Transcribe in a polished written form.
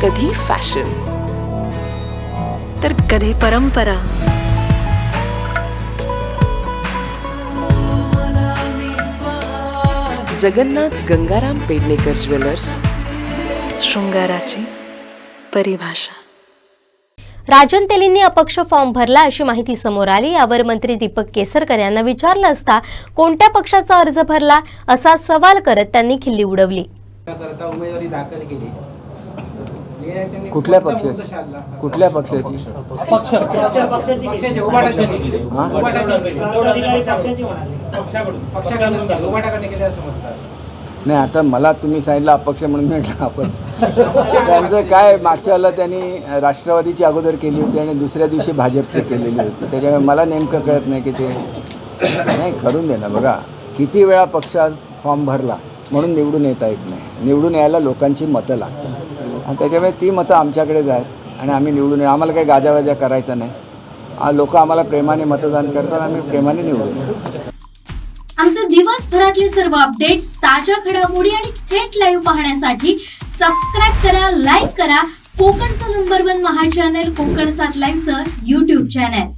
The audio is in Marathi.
कधी फॅशन तर कधी परंपरा. जगन्नाथ गंगाराम पेडणेकर ज्वेलर्स, शृंगाराची परिभाषा. राजन तेलींनी अपक्ष फॉर्म भरला अशी माहिती समोर आली. यावर मंत्री दीपक केसरकर यांना विचारलं असता कोणत्या पक्षाचा अर्ज भरला असा सवाल करत त्यांनी खिल्ली उडवली. उमेदवारी दाखल केली. कुठल्या पक्षाची? कुठल्या पक्षाची? नाही, आता मला तुम्ही सांगितलं अपक्ष म्हणून म्हटलं अपक्ष. त्यांचं काय मागच्या वेळेला त्यांनी राष्ट्रवादीची अगोदर केली होती आणि दुसऱ्या दिवशी भाजपची केलेली होती. त्याच्यामुळे मला नेमकं कळत नाही की ते नाही करून दे ना. बघा किती वेळा पक्षात फॉर्म भरला म्हणून निवडून येता येत नाही. निवडून यायला लोकांची मतं लागतात आणि त्याच्यामुळे ती मतं आमच्याकडेच आहेत आणि आम्ही निवडून येऊ. आम्हाला काही गाजावाजा करायचा नाही. लोक आम्हाला प्रेमाने मतदान करतात, आम्ही प्रेमाने निवडून येऊ. आमचे दिवसभरातले सर्व अपडेट्स, ताज्या घडामोडी आणि थेट लाईव्ह पाहण्यासाठी सबस्क्राईब करा, लाईक करा कोकणचं नंबर 1 महा चॅनल कोकण 7 लाईव्हचं YouTube चॅनल.